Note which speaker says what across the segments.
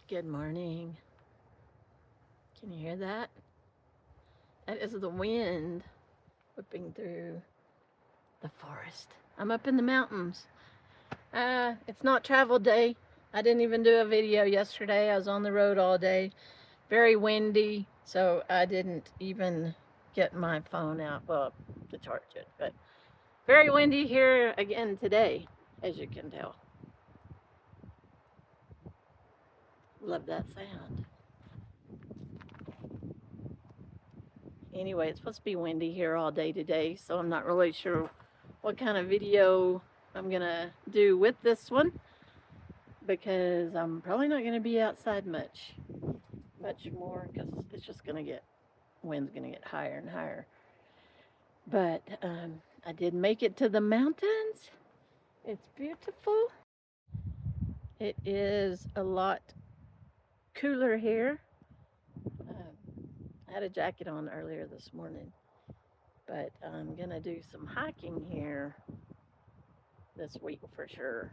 Speaker 1: Good morning. Can you hear that? That is the wind whipping through the forest. I'm up in the mountains. It's not travel day. I didn't even do a video yesterday. I was on the road all day. Very windy, so I didn't even get my phone out, well, to charge it. But very windy here again today, as you can tell. Love that sound. Anyway, it's supposed to be windy here all day today, so I'm not really sure what kind of video I'm gonna do with this one, because I'm probably not gonna be outside much more, because it's just gonna get, wind's gonna get higher and higher. But I did make it to the mountains. It's beautiful. It is a lot cooler here. I had a jacket on earlier this morning, but I'm gonna do some hiking here this week for sure,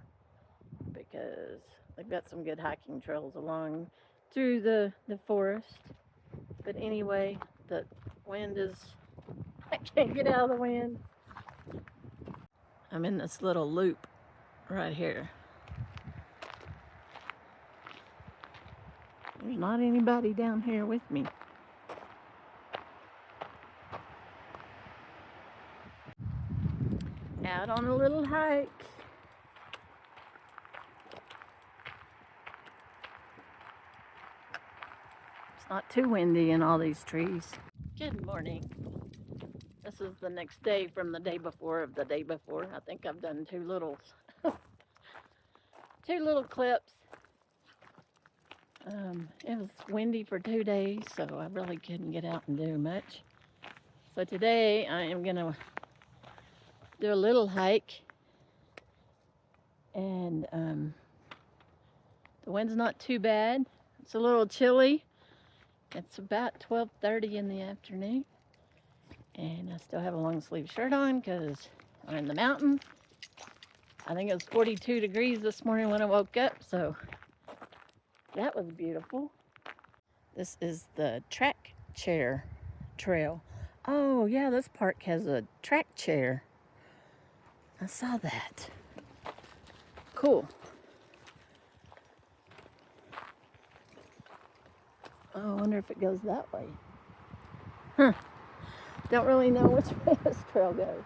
Speaker 1: because they've got some good hiking trails along through the forest. But anyway, the wind is, I can't get out of the wind. I'm in this little loop right here. There's not anybody down here with me. Out on a little hike. It's not too windy in all these trees. Good morning. This is the next day from the day before of the day before. I think I've done two little clips. It was windy for 2 days, so I really couldn't get out and do much. So today I am gonna do a little hike, and the wind's not too bad. It's a little chilly. It's about 12:30 in the afternoon, and I still have a long sleeve shirt on because I'm in the mountain. I think it was 42 degrees this morning when I woke up, so that was beautiful. This is the track chair trail. Oh yeah, this park has a track chair. I saw that. Cool. Oh, I wonder if it goes that way. Huh. Don't really know which way this trail goes.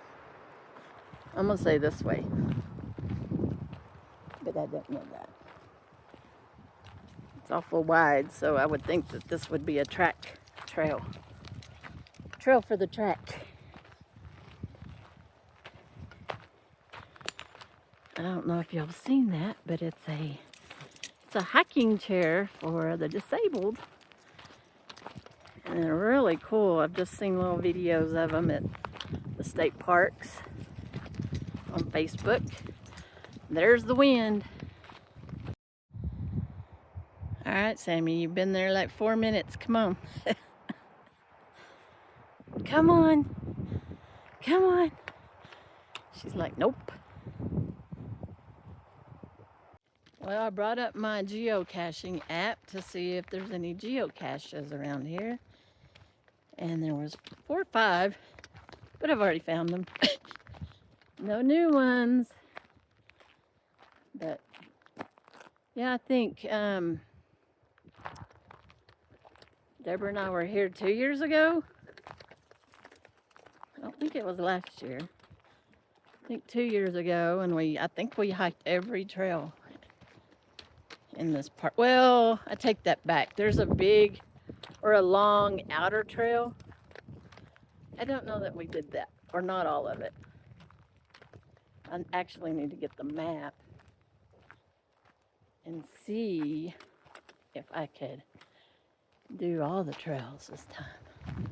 Speaker 1: I'm gonna say this way, but I don't know that. It's awful wide, so I would think that this would be a track trail. Trail for the track. I don't know if y'all have seen that, but it's a hiking chair for the disabled. And they're really cool. I've just seen little videos of them at the state parks on Facebook. There's the wind. All right, Sammy, you've been there like 4 minutes. Come on. Come on. Come on. She's like, nope. Well, I brought up my geocaching app to see if there's any geocaches around here. And there was 4 or 5, but I've already found them. No new ones. But yeah, I think Deborah and I were here 2 years ago. I don't think it was last year. I think 2 years ago, and I think we hiked every trail in this park. Well, I take that back. There's a big or a long outer trail. I don't know that we did that, or not all of it. I actually need to get the map and see if I could do all the trails this time.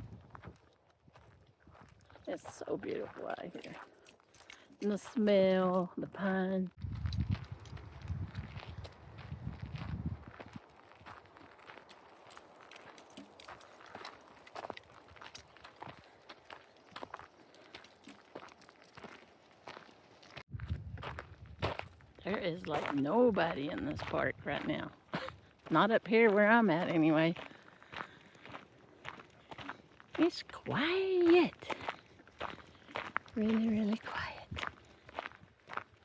Speaker 1: It's so beautiful out here. And the smell, the pine. There is like nobody in this park right now. Not up here where I'm at anyway. It's quiet. Really, really quiet.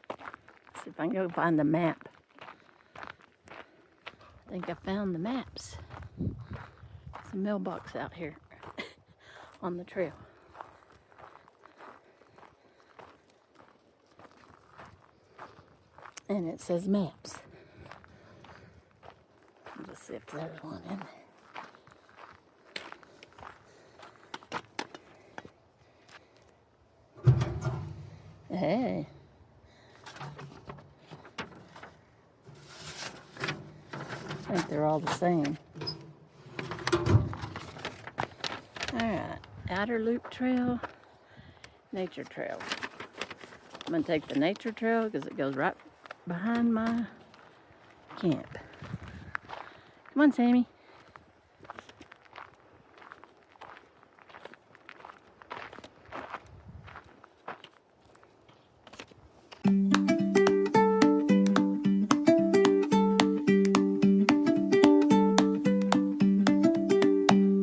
Speaker 1: Let's see if I can go find the map. I think I found the maps. There's a mailbox out here on the trail. And it says maps. Let's see if there's one in there. Hey. I think they're all the same. Alright, outer loop trail, nature trail. I'm going to take the nature trail because it goes right behind my camp. Come on, Sammy.